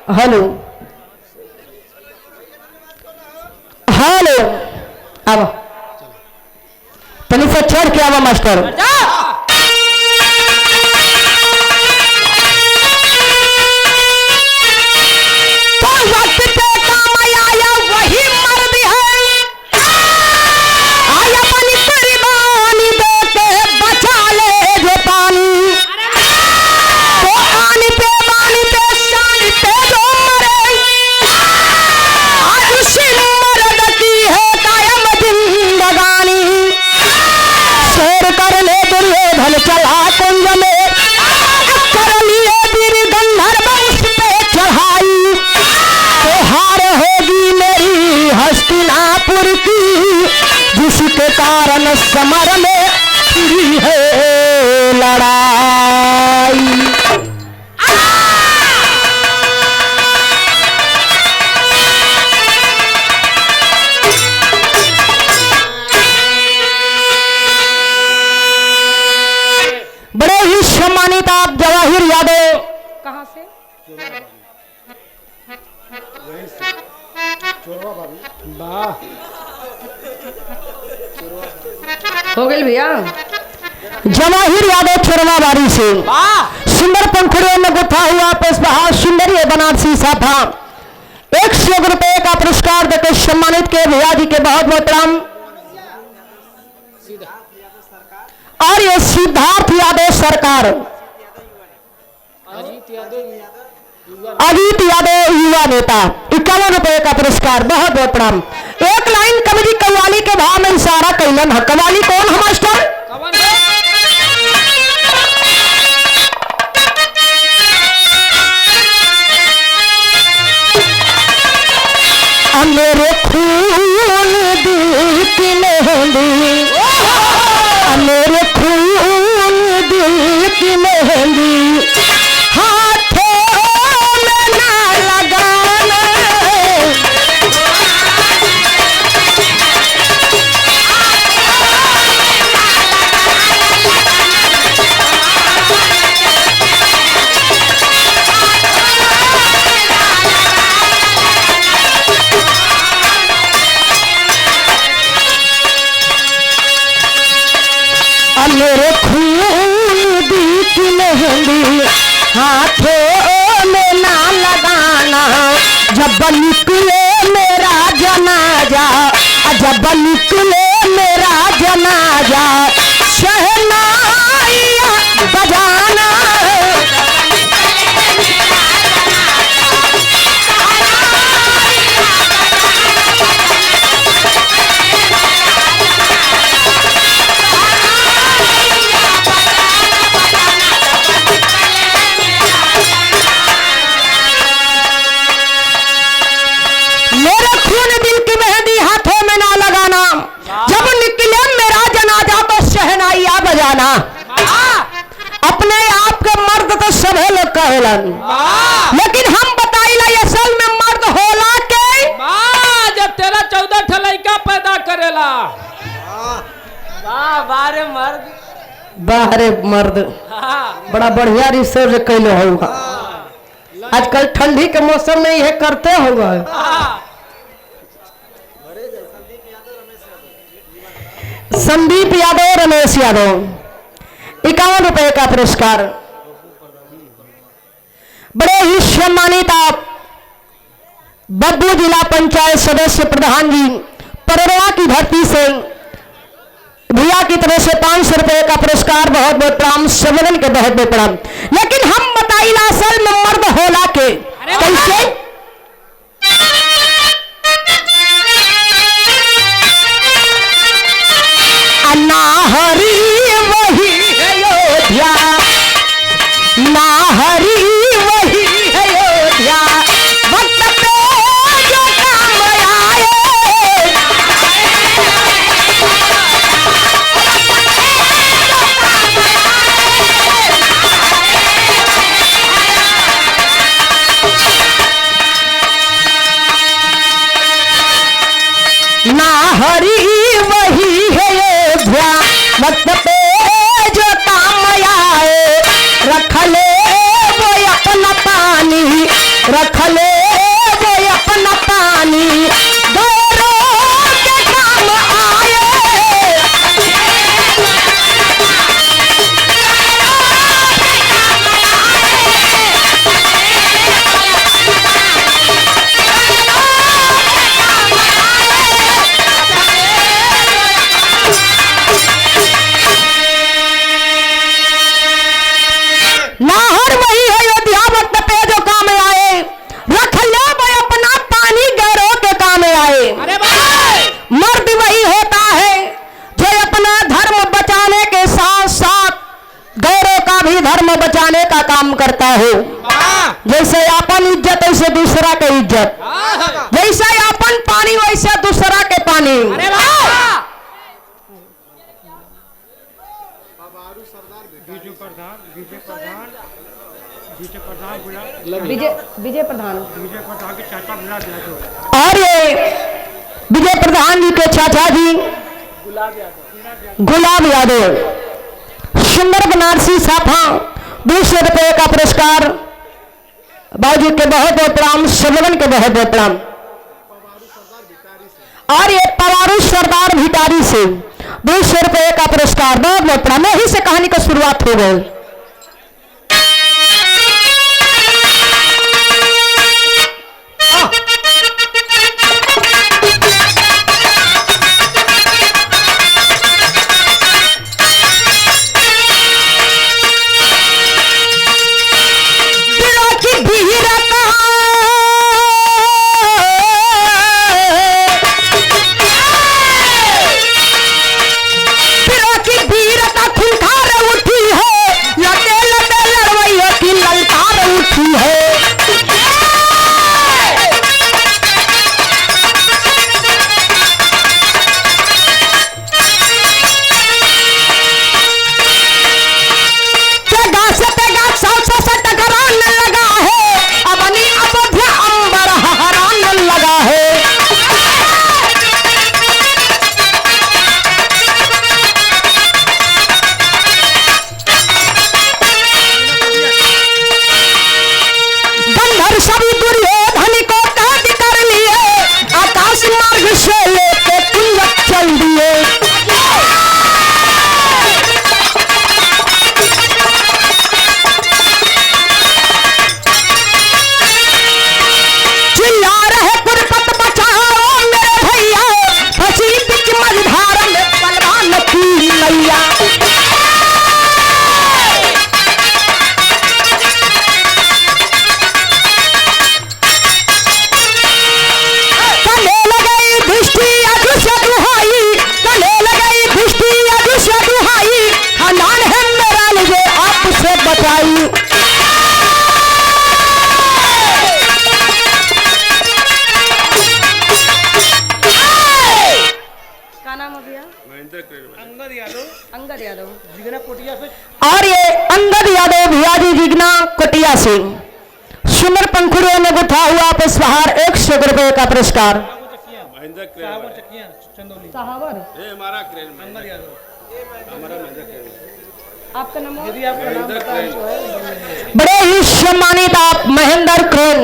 Hello hello अब तनी से चढ़ के आवा मास्टर। तो वक्त पे काम आया वही मर्द है, आया पानी कुर्बानी दे के बचा ले जो पानी। तो आनी पे बानी पे शान पे जो मरे, आज उसी मर्द की है कायम जिंदगानी। शेर कर ले दुर्योधन चला कुंज में, कर लिए वीर गंधर्व उस पे चढ़ाई। तो हार होगी मेरी हस्तिनापुर की, जिसके कारण समर में छिड़ी है लड़ाई। बड़े ही सम्मानित आप जवाहिर यादव कहां से? वाह हो गई भैया। जवाहिर यादव छोरवाबाड़ी से सुंदर पंखुड़ियों में गुथा हुआ पुष्पहार सुंदरी बनारसी साफा 100 रुपए का पुरस्कार देकर सम्मानित किए भैया जी के बहुत बहुत प्रणाम। और ये सिद्धार्थ यादव सरकार, अजीत यादव युवा नेता 51 रुपए का पुरस्कार बहुत बहुत प्रणाम। एक लाइन कवि कव्वाली के भाव में इशारा कैलन है। कव्वाली कौन है मास्टर? मेरे खून दिल की मेहंदी, मेरे खून दिल की मेहंदी, हाथों में ना लगाना। मेरे खून दी की मेहंदी, हाथों में ना लगाना। जब निकले मेरा जनाजा, जब निकले मेरा जनाजा, शहनाइयाँ बजाना। मेरे खून दिल की मेहंदी हाथों में ना लगाना, जब निकले मेरा जनाजा तो शहनाइयाँ बजाना। अपने आप के मर्द तो सभे लोग कहेलन, लेकिन हम बताइला असल में मर्द होला के जब 13-14 ठलैका पैदा करेला। वाह बारे मर्द, बाहरे मर्द बड़ा बढ़िया रिसर्च कैले होगा। आजकल ठंडी के मौसम में यह करते होगा। संदीप यादव रमेश यादव 51 रुपए का पुरस्कार। बड़े ही सम्मानित आप बद्दू जिला पंचायत सदस्य प्रधान जी पररवा की धरती से भैया की तरफ से 500 रुपए का पुरस्कार बहुत बहुत प्रणाम। सम्मेलन के बहुत बहुत प्रणाम। लेकिन हम बताइला असल में मर्द होला के कैसे? नाहरी वही है अयोध्या, नाहरी वही है अयोध्या, वक्त पे जो काम आए। नाहरी वही है अयोध्या, वक्त रख ले वो अपना पानी गौरों के काम आए। नाहर वही अयोध्या वक्त पे जो काम आए, रख ले वो अपना पानी गौरों के काम आए। अरे भाई मर्द वही होता है जो अपना धर्म बचाने के साथ साथ गौरों का भी धर्म बचाने का काम करता हो। वाह जैसे अपन इज्जत वैसे दूसरा के इज्जत, वाह। जैसे अपन पानी वैसे दूसरा के पानी। अरे वाह विजय प्रधान के चाचा बुला दिया तो और ये विजय प्रधान जी के चाचा जी गुलाब यादव, सुंदर बनारसी साफा 200 रुपये का पुरस्कार। बाबूजी के बहुत बहुत प्रणाम, सबलन के बहुत बहुत प्रणाम। और ये पवारू सरदार भिटारी से 200 रुपये का पुरस्कार, बहुत बहुत प्रणाम। यही से कहानी की शुरुआत हो गई। अंगद यादव जिगना कोटिया से। और ये अंगद यादव भियाजी जिगना कोटिया से सुंदर पंखुड़ियों में गुथा हुआ पुष्पहार 100 रुपए का पुरस्कार। आपका नाम बड़े ही सम्मानित आप महेंद्र क्रेन।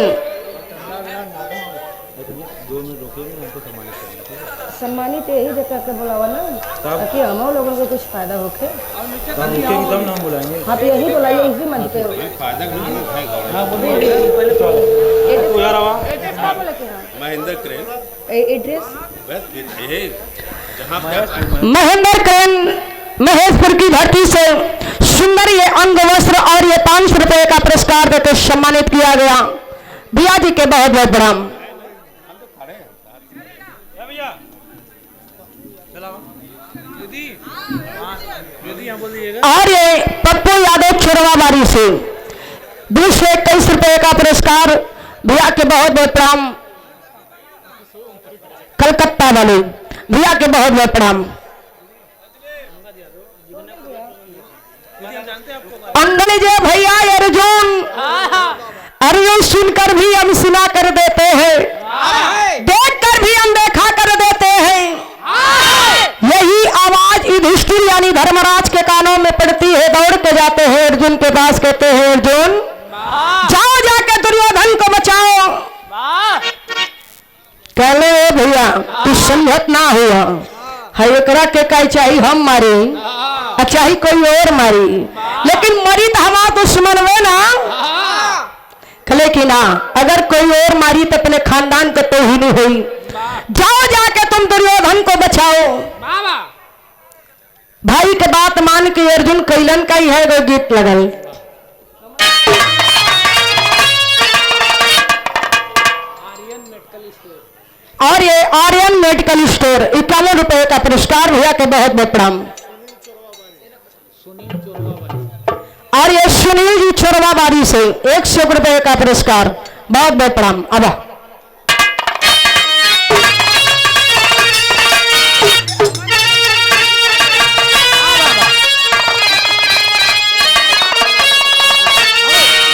सम्मानित यही जगह के बुलावा ना ताकि हम लोगों को कुछ फायदा होके। एकदम नाम बुलाएंगे। हाँ तो यही बुलाइए इसी मंच पे। Mahendra crane address Mahendra crane Maheshpur की धरती से सुंदर ये अंग वस्त्र और ये 500 रुपए का पुरस्कार देकर सम्मानित किया गया। भैया जी के बहुत बहुत प्रणाम। और ये पप्पू यादव छोरवाबारी से 221 रुपए का पुरस्कार। भैया के बहुत बहुत प्रणाम। कलकत्ता वाले भैया के बहुत बहुत प्रणाम। अंगनी जे भैया अर्जुन सुनकर भी अनसुना कर देते हैं, देखकर भी अनदेखा कर देते हैं। यही आवाज युधिष्ठिर यानी धर्मराज के कानों में पड़ती है। दौड़ के जाते हैं अर्जुन के पास, कहते हैं अर्जुन जाओ जाके दुर्योधन को बचा कहले ए भैया तू समझत ना हुआ है एकरा के कहे चाहे हम मारी और चाहे कोई और मारी, लेकिन मरी तो हमारा दुश्मन हुए ना। कहले कि ना अगर कोई और मारी तो अपने खानदान को तो ही नहीं हुई, जाओ जाके तुम दुर्योधन को बचाओ। भाई के बात मान के अर्जुन कैलन का ही है वो गीत लगल। और ये आर्यन मेडिकल स्टोर 51 रुपए का पुरस्कार भैया के बहुत बहुत प्रणाम। और ये सुनील जी चोरवा बारी से 100 रुपए का पुरस्कार, बहुत बहुत प्रणाम। अब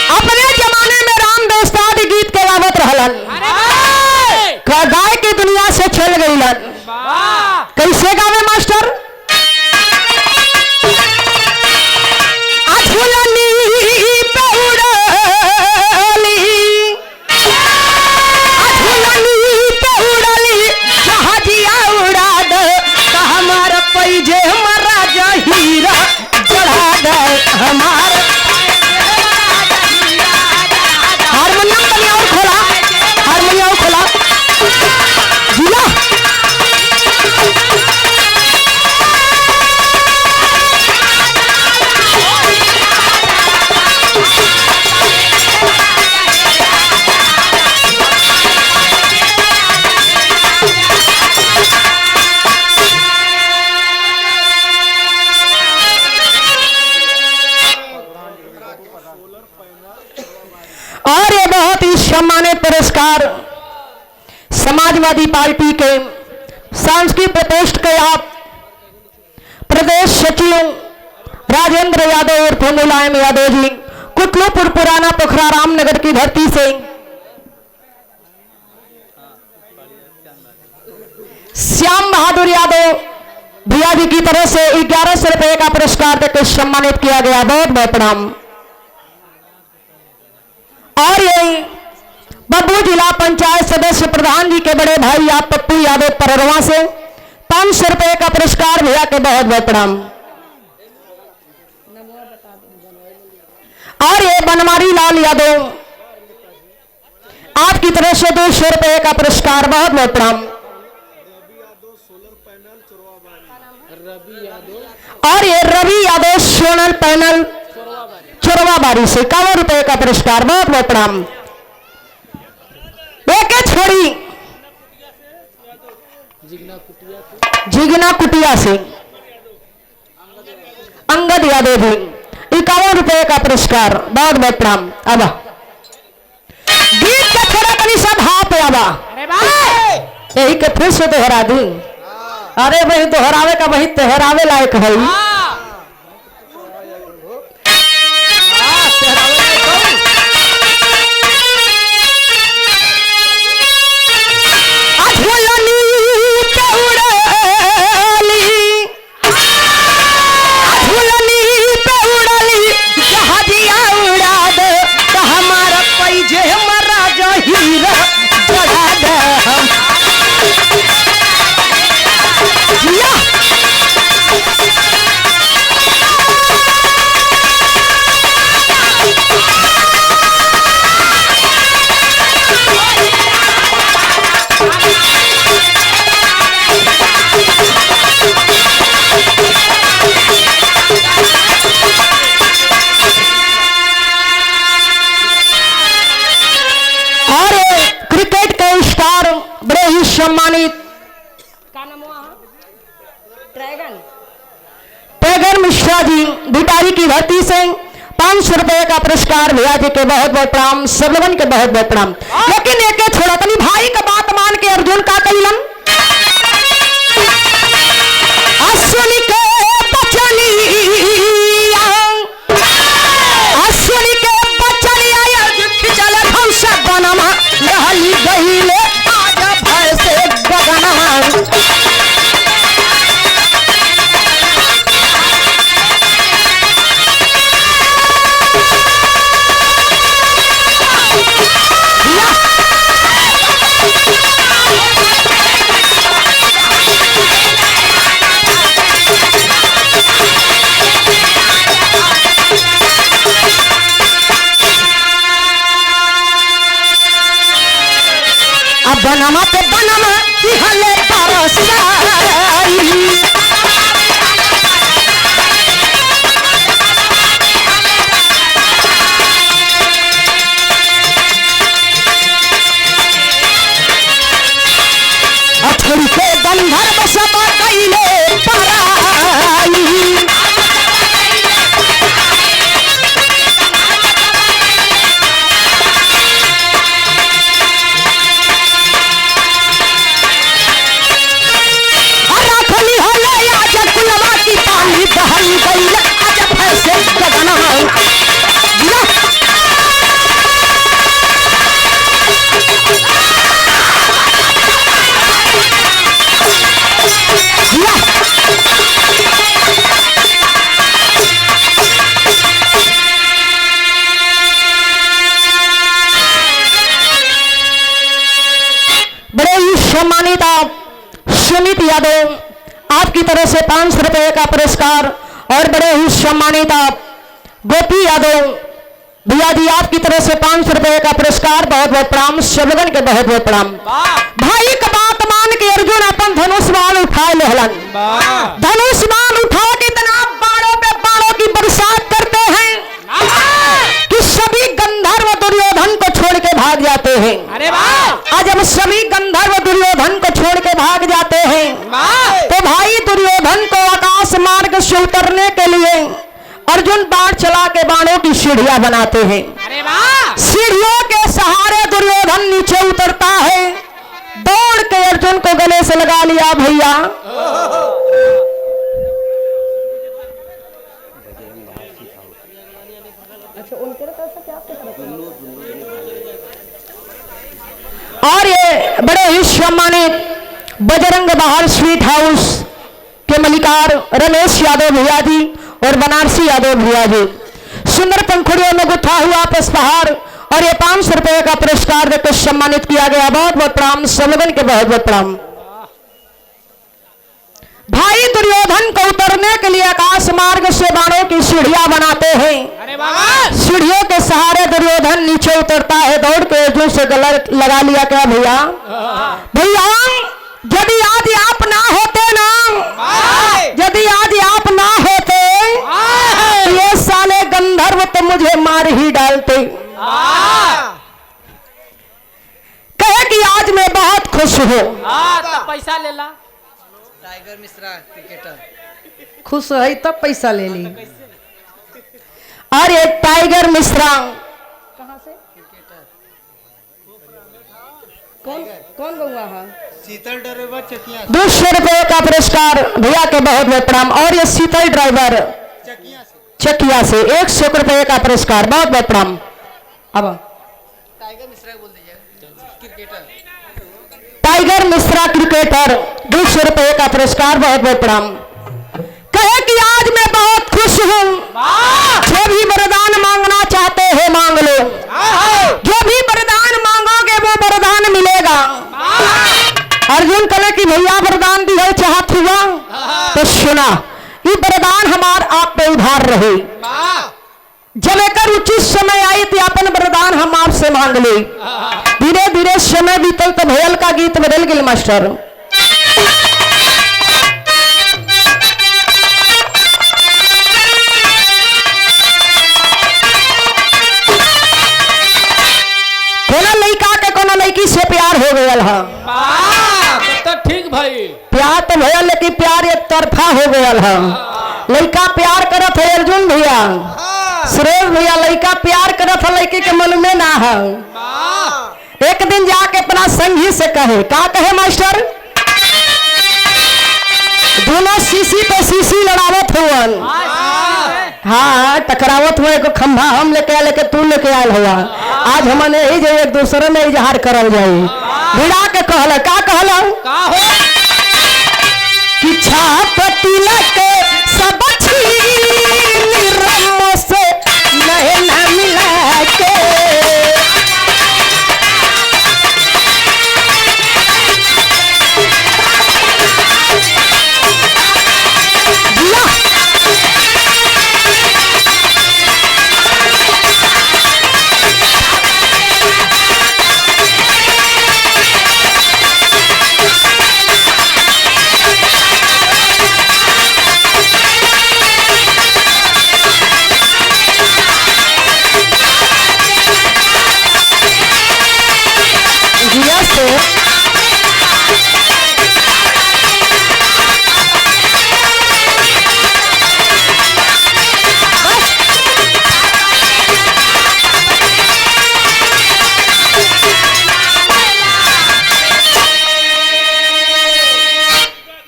अपने जमाने में राम दोस्ताद गीत के गावत रहलन, गाय की दुनिया से चल गई लन। कैसे गावे मास्टर? अझुलनी पे उड़ाली, अझुलनी पे उड़ाली, जहाजिया उड़ा दे तो हमारा पैजे मरा जा हीरा चढ़ा दे हमारा। हारमोनियम बनिया और खोला, हारमोनियम खोला जिला। और ये बहुत ही सम्मानित पुरस्कार समाजवादी पार्टी के सांस्कृतिक प्रकोष्ठ के आप प्रदेश सचिव राजेंद्र यादव और मुलायम यादव जी, कुतलूपुर पुराना पोखरा रामनगर की धरती से श्याम बहादुर यादव भैया जी की तरफ से 1100 रुपए का पुरस्कार देकर सम्मानित किया गया, बहुत बहुत प्रणाम। और ये बब्बू जिला पंचायत सदस्य प्रधान जी के बड़े भाई आप पप्पू यादव पररवा से 500 रुपए का पुरस्कार भैया के बहुत बहुत प्रणाम। और ये बनवारी लाल यादव आपकी तरफ से 200 रुपए का पुरस्कार, बहुत बहुत प्रणाम। और ये रवि यादव सोलर पैनल चोरवा बारी से 51 रुपए का पुरस्कार, बहुत बहुत प्रणाम। एक छोड़ी जिगना कुटिया से अंगद यादव जी 51 रुपए का पुरस्कार, बहुत बहुत प्रणाम। अब गीत का थोड़ा कनी सा भाव पे आवा, यही के फिर से दोहरा दी। अरे वही दोहरावे का वही दोहरावे लायक है। सम्मानित टैगर मिश्रा जी भिटारी की धरती से 500 रुपए का पुरस्कार भैया जी के बहुत बहुत प्रणाम, सब लोगन के बहुत बहुत प्रणाम। लेकिन एक छोड़ा तनी भाई का बात मान के अर्जुन का कैलन अश्विनी के बचलिया, अश्विनी के बचलिया चल हम सब बनवा रहली गईले आज भय से गगनमा। Yeah. बनम पे बनम दिहले परसाई अथुर के गंधर्व सब कैले पराई बहन गई आज फैसे गगन बड़े ही सम्मानित आप सुमित यादव आपकी तरफ से 500 रुपए का पुरस्कार और बड़े ही सम्मानित आप गोपी यादव भैया जी आपकी तरफ से 500 रुपए का पुरस्कार। बहुत बहुत प्रणाम सबगन के बहुत बहुत प्रणाम। भाई का बात मान के अर्जुन अपन धनुष बाण उठाए लेहलन। धनुष बाण उठा के इतना बाणों पे बाणों की बरसात करते हैं कि सभी गंधर्व दुर्योधन को छोड़ के भाग जाते हैं। अरे वाह! आज जब सभी गंधर्व दुर्योधन को छोड़ के भाग जाते हैं तो भाई दुर्योधन को आकाश मार्ग से उतरने के लिए अर्जुन बाण चला के बाणों की सीढ़ियां बनाते हैं। अरे वाह! सीढ़ियों के सहारे दुर्योधन नीचे उतरता है। दौड़ के अर्जुन को गले से लगा लिया भैया। और ये बड़े ही सम्मानित बजरंग बहार स्वीट हाउस के मलिकार रमेश यादव भैया जी और बनारसी यादव भैया जी सुंदर पंखुड़ियों में गुथा हुआ पुष्पहार और ये 500 रुपए का पुरस्कार देकर सम्मानित किया गया। बहुत बहुत प्रणाम सबगन के बहुत बहुत प्रणाम। भाई दुर्योधन को उतरने के लिए आकाश मार्ग से बाणों की सीढ़ियां बनाते हैं। अरे वाह! सीढ़ियों के सहारे दुर्योधन नीचे उतरता है। दौड़ के अर्जुन से गला लगा लिया क्या भैया? भैया यदि आज आप ना होते ना, यदि आज आप ना होते तो ये साले गंधर्व तो मुझे मार ही डालते। कहे कि आज मैं बहुत खुश हूँ। तो पैसा ले ला। टाइगर मिश्रा क्रिकेटर खुश है तब पैसा ले ली। और ये टाइगर मिश्रा कहाँ से? कौन कौन गौवा है? शीतल ड्राइवर चकिया 200 रुपए का पुरस्कार भैया के बहुत बहुत प्रणाम। और ये शीतल ड्राइवर चकिया से 100 रुपए का पुरस्कार। बहुत बहुत प्रणाम। अब टाइगर मिश्रा बोल दीजिए क्रिकेटर टाइगर मिश्रा क्रिकेटर 200 रुपए का पुरस्कार। बहुत बहुत प्रणाम। कहे कि आज मैं बहुत खुश हूँ। जो भी वरदान मांगना चाहते हो मांग लो। जो भी वरदान मांगोगे वो वरदान मिलेगा। अर्जुन कहे कि भैया वरदान भी है चाहत हुआ तो सुना ये वरदान हमार आप पे उधार रहे। जब एक उचित समय आई तो अपन वरदान हम आपसे मांग ले। धीरे धीरे समय बीतल तो भयल का गीत बदल गई मास्टर। कोनो लड़का के कोनो लड़की से प्यार हो गया है। तो ठीक भाई प्यार तो भैया लेकिन प्यार एक तरफा हो गया है। लड़का प्यार करत है अर्जुन भैया सुरेश भैया लड़का प्यार करत है लड़की के मन में ना है। एक दिन जाके अपना संगी से कहे का कहे मास्टर? दोनों सीसी पे सीसी लड़ावत हुआ। हाँ टकरावत हुए को खंभा हम लेके आए लेके तू लेके आयल हुआ। आज हमने ही जो एक दूसरे में इजहार करल जाए। भिड़ा के कहला का कहला का हो कि छापती लके सब छीन रम से नैना मिला के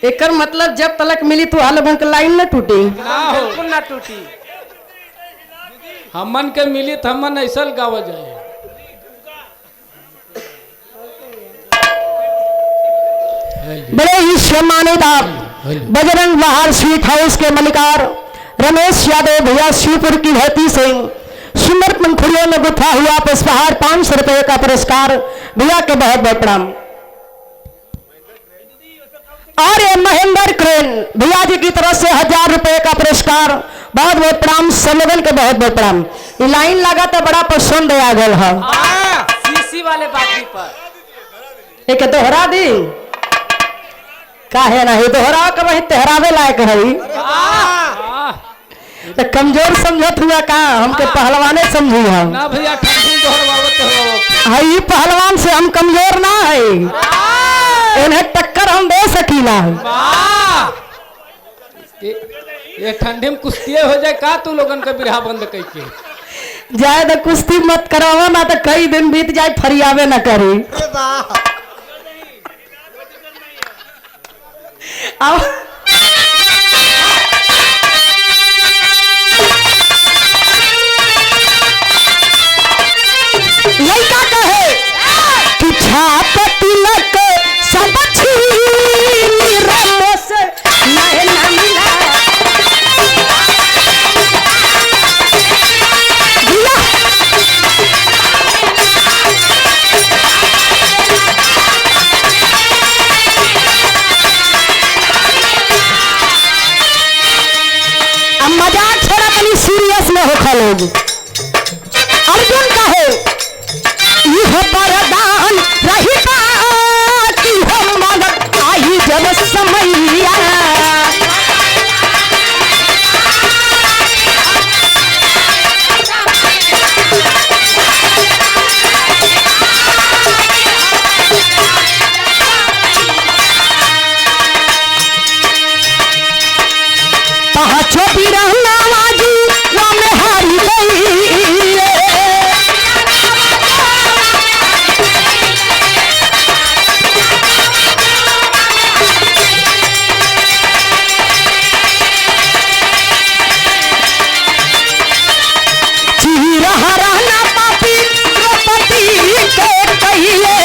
एकर मतलब जब तलक मिली तो हाल बन के लाइन न टूटी। ना हो बिल्कुल ना टूटी। हमन के मिली तो हमन ऐसा गावा जाए। बड़े ही सम्मानित बजरंग बहार स्वीट हाउस के मलिकार रमेश यादव भैया शिवपुर की धरती से सुंदर पंखुड़ियों में गुथा हुआ पुष्पहार 500 रुपए का पुरस्कार भैया के बहुत बहुत प्रणाम। और ये महेंद्र क्रेन भैया जी की तरफ से 1000 रुपए का पुरस्कार बहुत बहुत प्रणाम। सम्मेलन के बहुत बहुत प्रणाम। ये लाइन लगा तो बड़ा पसंद आ गल है। सीसी वाले बाकी पर एक दोहरा दी काहे नहीं दोहरा के वही तेहरावे लायक है। तो कमजोर समझत हुआ का हमके पहलवाने समझी हम ना भैया ठंडी दोहरावत है। पहलवान से हम कमजोर ना है, इन्हें टक्कर हम दे सकीला। ये ठंडी में कुश्ती हो जाए का तू लोगन का बिरहा बंद कई के जाए तो कुश्ती मत करावा ना तो कई दिन बीत जाए फरियावे न करी। अब लड़का कहे कि छाप तिलक सब छीनी रमोस नहीं ना मिला। अब मजाक छोड़ा तनी सीरियस में होखा लोग। अर्जुन कहे यह वरदान रहिता कि हम मगत आई जब समैया। पाँचों बिरहना बाजी वो में हारी गई। रहना पापी द्रौपदी के कहिए।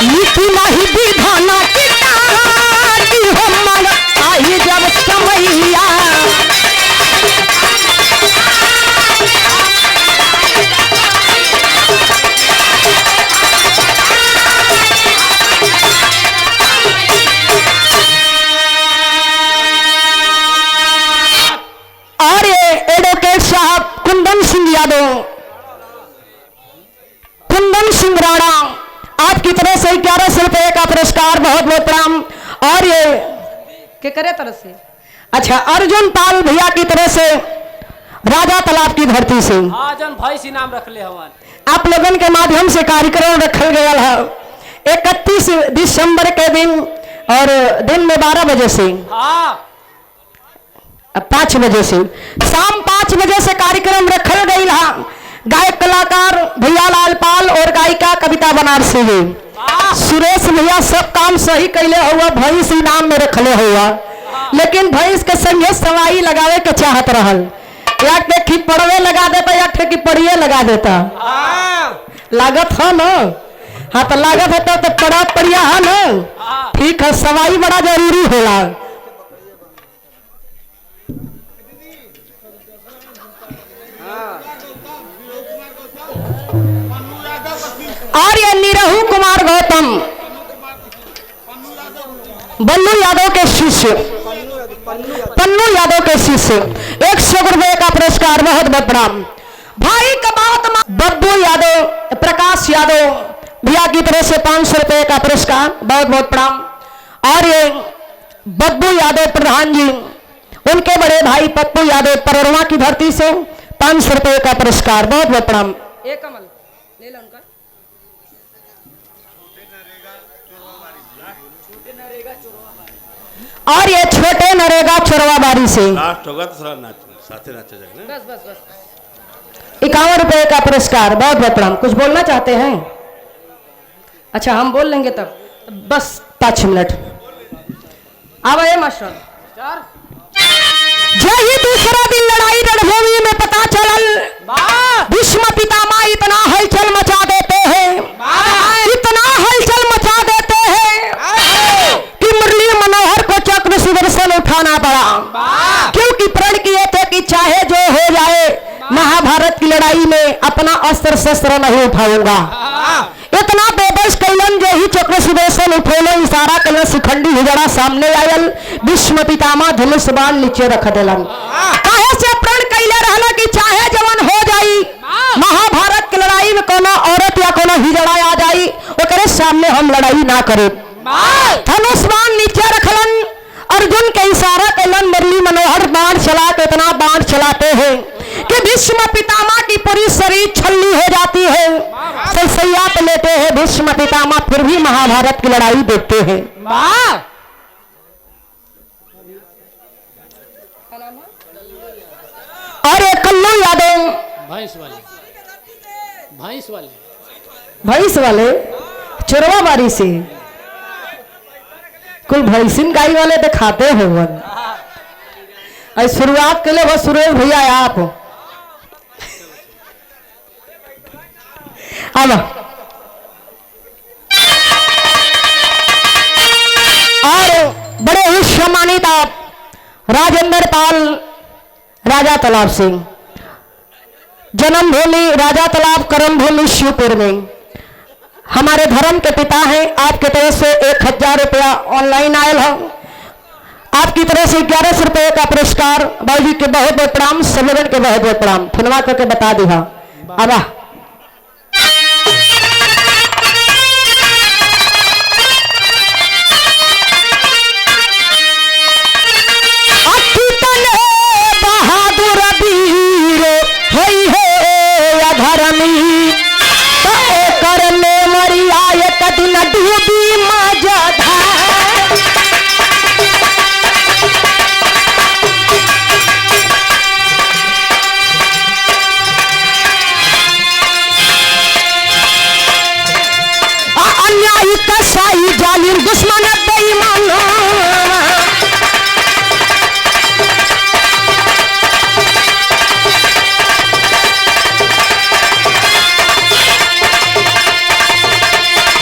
नीति नहीं विधाना की तारी हम आई जब समैया। और ये एडवोकेट साहब कुंदन सिंह यादव, कुंदन सिंह राणा आपकी तरफ से 1100 रुपए का पुरस्कार बहुत बहुत प्रणाम। और ये के करे तरफ से अच्छा अर्जुन पाल भैया की तरफ से राजा तालाब की धरती से जन भाई सी नाम रख ले हवन। आप लोगों के माध्यम से कार्यक्रम रखल गया है 31 दिसंबर के दिन और दिन में 12 बजे से 5 बजे से शाम 5 बजे से कार्यक्रम रखल गई है। गायक कलाकार भैया लाल पाल और गायिका कविता बनारसी है। सुरेश भैया सब काम सही कैले हुआ भैंस इनाम में रखले हुआ, लेकिन भैंस के संगे सवाई लगावे के चाहत रहल। या की पड़वे लगा देता या की पड़िए लगा देता लागत है न। हाँ तो लागत है तो पड़ा पड़िया है न। ठीक है सवाई बड़ा जरूरी होला। और ये निरहू कुमार गौतम बन्नू यादव के शिष्य, पन्नू यादव के शिष्य 100 रुपए का पुरस्कार बहुत बहुत प्रणाम। भाई का बात बब्बू यादव, प्रकाश यादव भैया की तरफ से 500 रुपए का पुरस्कार बहुत बहुत प्रणाम। और ये बब्बू यादव प्रधान जी उनके बड़े भाई पप्पू यादव परवरवा की धरती से 500 रुपए का पुरस्कार बहुत बहुत प्रणाम। एक कमल ले लो उनका। और ये छोटे नरेगा चोरवा बारी से लास्ट होगा तो थोड़ा नाच साथे नाचा जाएगा ना। बस बस बस 51 रुपए का पुरस्कार। बहुत बहुत प्रणाम। कुछ बोलना चाहते हैं? अच्छा हम बोल लेंगे तब बस 5 मिनट। आवाए मास्टर। जय ही दूसरा दिन लड़ाई रणभूमि में पता चलल भीष्म पितामह इतना हलचल मचा देते हैं, इतना हलचल मचा देते हैं कि मुरली मनोहर को चक्र सुदर्शन उठाना पड़ा, क्योंकि प्रण किए थे कि चाहे जो हो जाए महाभारत की लड़ाई में अपना अस्त्र शस्त्र नहीं उठाऊंगा। इतना बेबस कैलन जो ही चक्र सुदर्शन उठेलो, इशारा कैलन, शिखंडी हिजड़ा सामने आयल, भीष्म पितामह धनुष बाण नीचे रख देलन। काहे से प्रण कैले रहला कि चाहे जवन हो जाई महाभारत की लड़ाई में कोनो औरत या कोनो हिजड़ा आ जाई ओकरे सामने हम लड़ाई ना करे। धनुष बाण नीचे रखलन, अर्जुन के इशारा कैलन, मुरली मनोहर बाण चला के इतना बाण चलाते हैं कि भीष्म पितामह की पूरी शरीर छल्ली हो जाती है। सरसैया पे लेते हैं भीष्म पितामह, फिर भी महाभारत की लड़ाई देखते हैं। और एक कल्लू यादव भैंस वाले भैंस वाले चोरवा बारी से कुल भैंसिन गाय वाले दिखाते हो। शुरुआत के लिए बस सुरेश भैया आप अब और बड़े ही सम्मानित आप राजेंद्र पाल राजा तालाब सिंह, जन्मभूमि राजा तालाब, कर्म भूमि शिवपुर में हमारे धर्म के पिता हैं। आपके तरफ से 1000 रुपया ऑनलाइन आयल हो, आपकी तरफ से 1100 रुपये का पुरस्कार। बाबूजी के बहुत बहुत प्रणाम, सम्मेलन के बहुत बहुत प्रणाम। फिनवा करके बता दिया अब बहादुर वीर होई है धर्मी करने मरिया एक दिन डूबी मजधा। अन्यायी कसाई जालिम दुश्मन बेईमान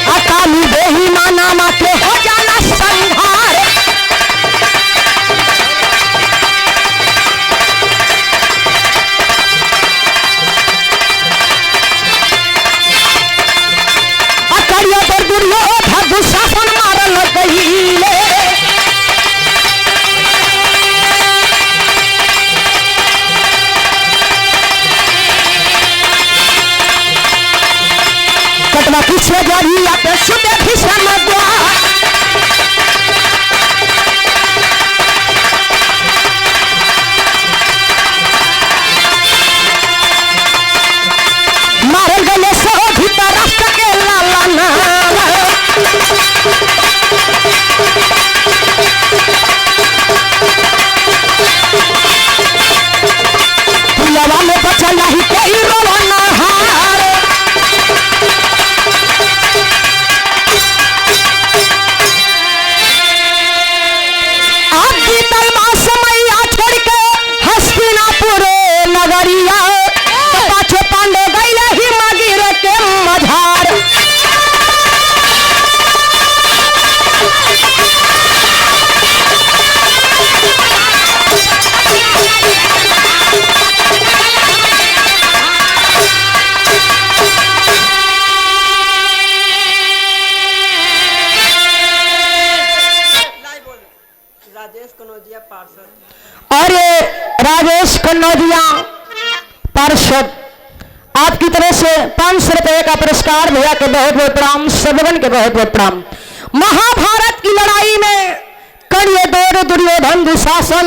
अकाली बेईमाना माते हो जाना संहार। अकड़िया पर दुर्योधन दुशासन मारल गईले, कटवा पीछे जारी आते सुते भीष्म द्वार। मारल गले सो भीतर राष्ट्र के लालाना, पुलवा में बचा नहीं कोई रोवाना हार। आप बीतल मास मैया छोड़ के हस्तिनापुर नगरिया, पाछे पांडे गईले हिमगिर के मझार। राजेश कनौजिया पार्षद। और ये राजेश कन्नौजिया पार्षद आपकी तरफ से 500 रुपये का पुरस्कार। भैया के बहुत बहुत प्रणाम, सबगन के बहुत बहुत प्रणाम। महाभारत की लड़ाई में कर्ण दौर दुर्योधन दुशासन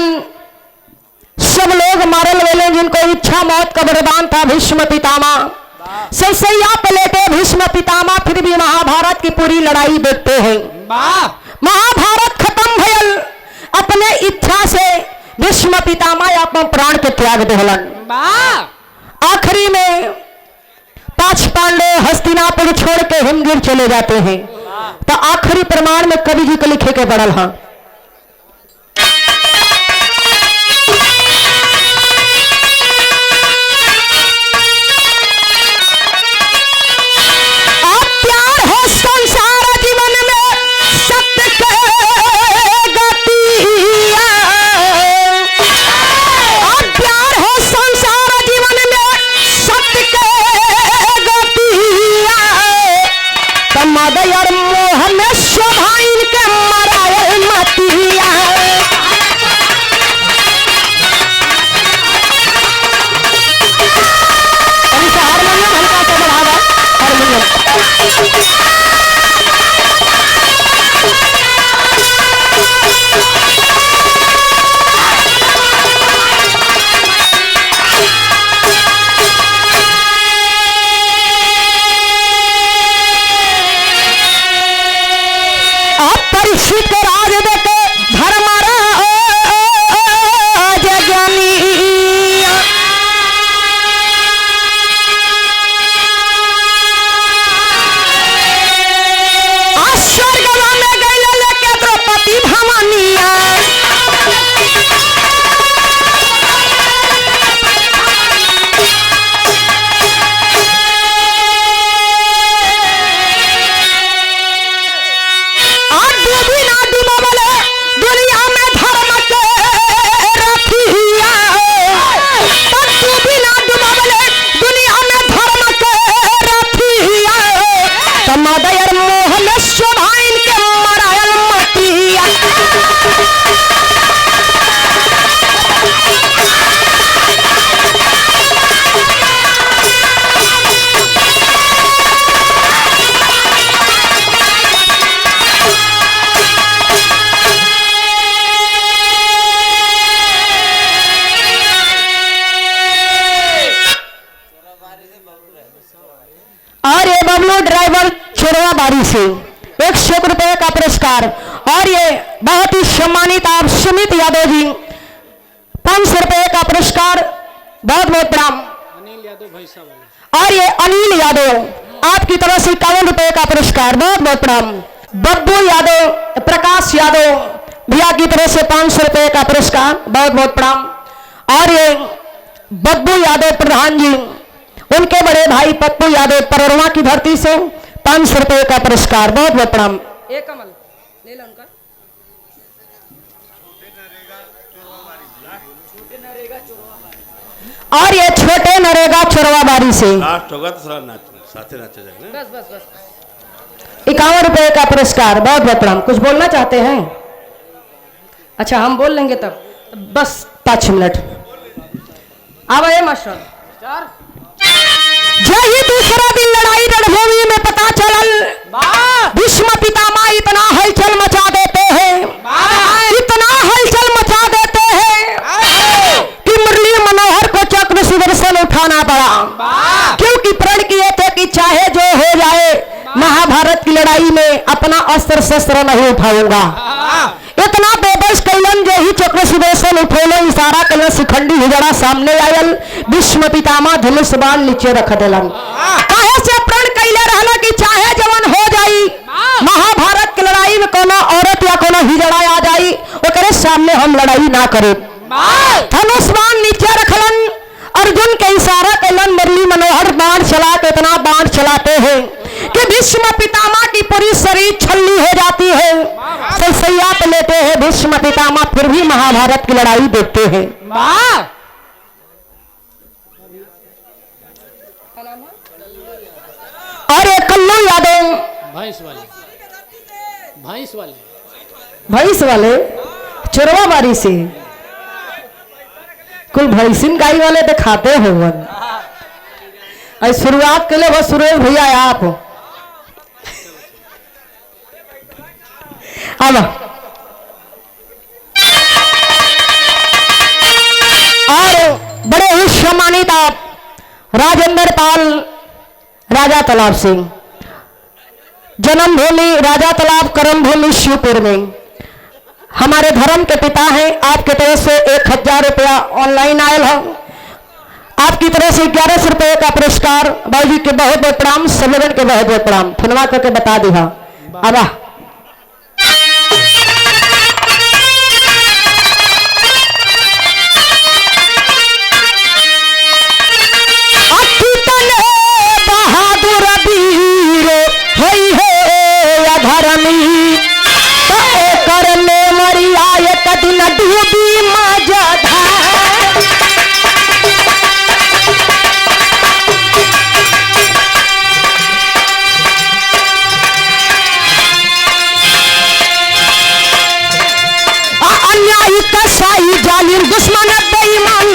सब लोग मारल गए जिनको इच्छा मौत का वरदान था। भीष्म पितामह सरसैया पलेटे भीष्म पितामह, फिर भी महाभारत की पूरी लड़ाई देखते हैं। महाभारत खत्म भयल, इच्छा से भीष्म पितामह अपन प्राण के त्याग देहलन। आखिरी में 5 पांडव हस्तिनापुर छोड़ के हिमगिर चले जाते हैं। तो आखिरी प्रमाण में कवि जी को लिखे के पड़ल हाँ। ड्राइवर से 100 रुपए का पुरस्कार। और ये बहुत ही सम्मानित आप सुमित यादव जी 500 रुपए का पुरस्कार, बहुत बहुत प्रणाम। अनिल यादव भाई साहब। और ये अनिल यादव आपकी तरफ से 51 रुपए का पुरस्कार, बहुत बहुत प्रणाम। बब्बू यादव, प्रकाश यादव भैया की तरफ से 500 रुपए का पुरस्कार, बहुत बहुत प्रणाम। और ये बब्बू यादव प्रधान जी, उनके बड़े भाई पप्पू यादव परवरवा की धरती से 500 रुपए का पुरस्कार, बहुत बहुत प्रणाम। एक कमल ले लो उनका। और ये छोटे नरेगा चोरवा बारी से लास्ट होगा तो सारा नाच साथे नाचा जाएगा। बस बस बस 51 रुपए का पुरस्कार, बहुत बहुत प्रणाम। कुछ बोलना चाहते हैं? अच्छा हम बोल लेंगे तब, बस 5 मिनट। अब आए मास्टर। जय ही दूसरा दिन लड़ाई रणभूमि में पता चलल, भीष्म पितामह इतना हलचल मचा देते हैं, इतना हलचल मचा देते हैं कि मुरली मनोहर को चक्र सुदर्शन उठाना पड़ा, क्योंकि प्रण किए थे कि चाहे जो हो जाए महाभारत की लड़ाई में अपना अस्त्र शस्त्र नहीं उठाऊंगा। इतना बेबस कैलन जो ही चक्र सुदर्शन उठेले, इशारा कैलन शिखंडी हिजड़ा सामने आयल, भीष्म पितामह धनुष बाण नीचे रख देलन। काहे से प्रण कैले रहला कि चाहे जवन हो जाई महाभारत की लड़ाई में कोनो औरत या कोनो हिजड़ा आ जाई, ओकरे सामने हम लड़ाई ना करे। धनुष बाण नीचे रखलन, अर्जुन के इशारा कैलन, मुरली मनोहर बाण चला के इतना बाण चलाते हैं कि भीष्म पितामह की पूरी शरीर छल्ली हो जाती है। सैया पे लेते हैं भीष्म पितामह, फिर भी महाभारत की लड़ाई देखते हैं। और एक कल्लू यादव भैंस वाले भैंस वाले चोरवा बारी से कुल भैंसिन गाय वाले दिखाते हो। शुरुआत के लिए बस सुरेश भैया आप अब और बड़े ही सम्मानित आप राजेंद्र पाल राजा तालाब सिंह, जन्मभूमि राजा तालाब, कर्मभूमि शिवपुर में। हमारे धर्म के पिता हैं, आपके तरफ से 1000 रुपया ऑनलाइन आयल है। आपकी तरफ से 1100 रुपये का पुरस्कार। बाबूजी के बहुत बहुत प्रणाम, सभी के बहुत बहुत प्रणाम। फिनवा करके बता दिया आवा। बहादुर वीर होई है धर्मी करने मरिया एक दिन डूबी मजधार। अन्यायी कसाई जालिम दुश्मन बेईमान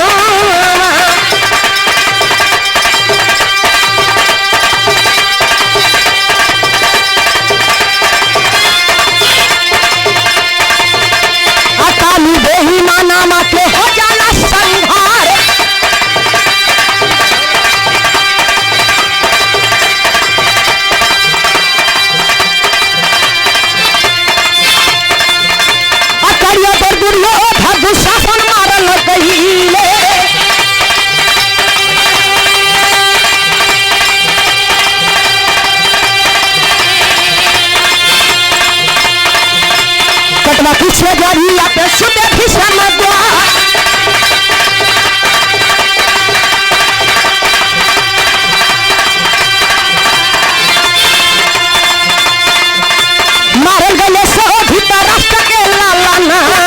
अकाली बेईमाना मा के हो जाना संहार। अकड़िया पर दुर्योधन दुशासन मारल गईले। कटवा पीछे जारी आते सुते भीषण द्वार। मारल गए सो भीतर राष्ट्र के लाला नाम।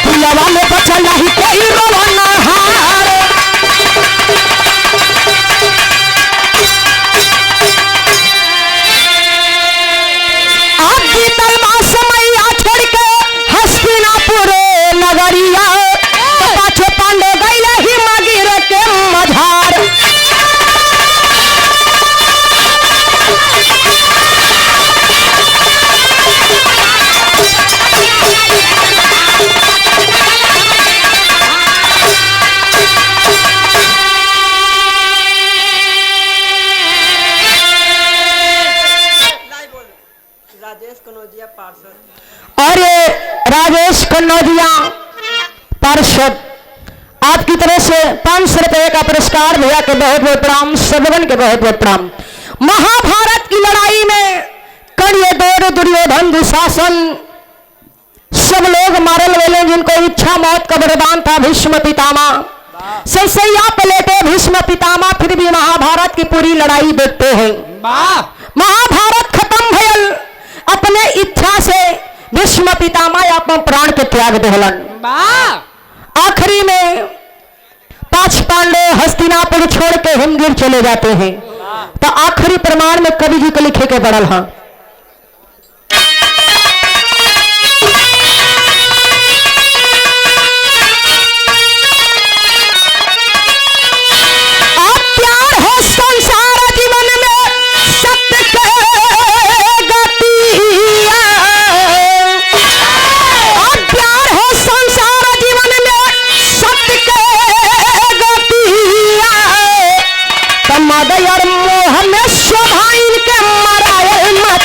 पुलवा में बचल नहीं कोई रोना हार। आप बीतल मास मैया छोड़ के हस्तिनापुर नगरिया पाछे पांडे गईले ही मगिर के मझार। राजेश कनौजिया पार्षद। अरे राजेश कन्नौजिया पार्षद, आपकी तरफ से 500 रुपये का पुरस्कार। भैया के बहुत बहुत प्रणाम, सदवन के बहुत बहुत प्रणाम। महाभारत की लड़ाई में कड़िए दौर दुर्योधन दुशासन सब लोग मारल गए जिनको इच्छा मौत का वरदान था। भीष्म पितामह सैया पलेटे भीष्म पितामह, फिर भी महाभारत की पूरी लड़ाई देखते हैं। महाभारत खत्म भयल, अपने इच्छा से भीष्म पितामह अपन प्राण के त्याग देहलन। आखिरी में 5 पांडे हस्तिनापुर छोड़ के हिमगिर चले जाते हैं। तो आखिरी प्रमाण में कवि जी के लिखे के बढ़ल है। आप प्यार हो संसार जीवन में सत्य के गतिया। आप प्यार हो संसार जीवन में सत्य के गतिया। तमदयर मोह में शोभाइन के मराए मत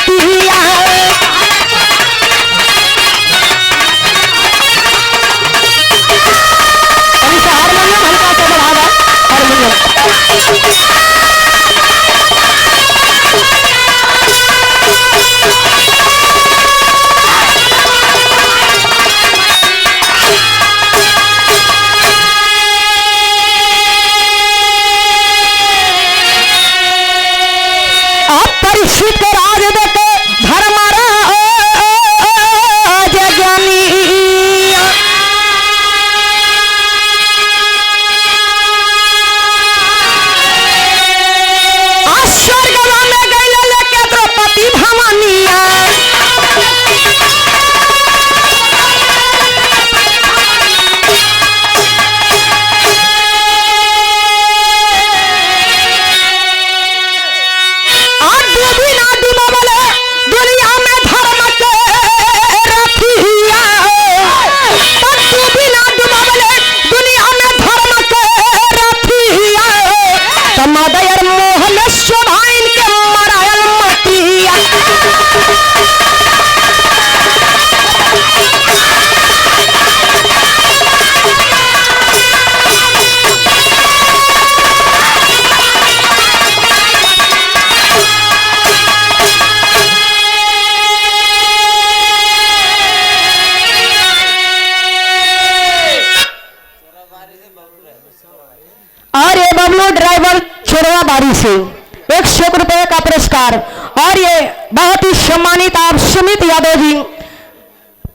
पुरस्कार। और ये बहुत ही सम्मानित आप सुमित यादव जी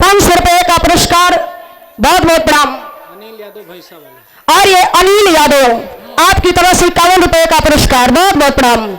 500 रुपए का पुरस्कार, बहुत बहुत प्रणाम। अनिल यादव भैसा वाले। और ये अनिल यादव आपकी तरफ से 51 रुपए का पुरस्कार, बहुत बहुत प्रणाम।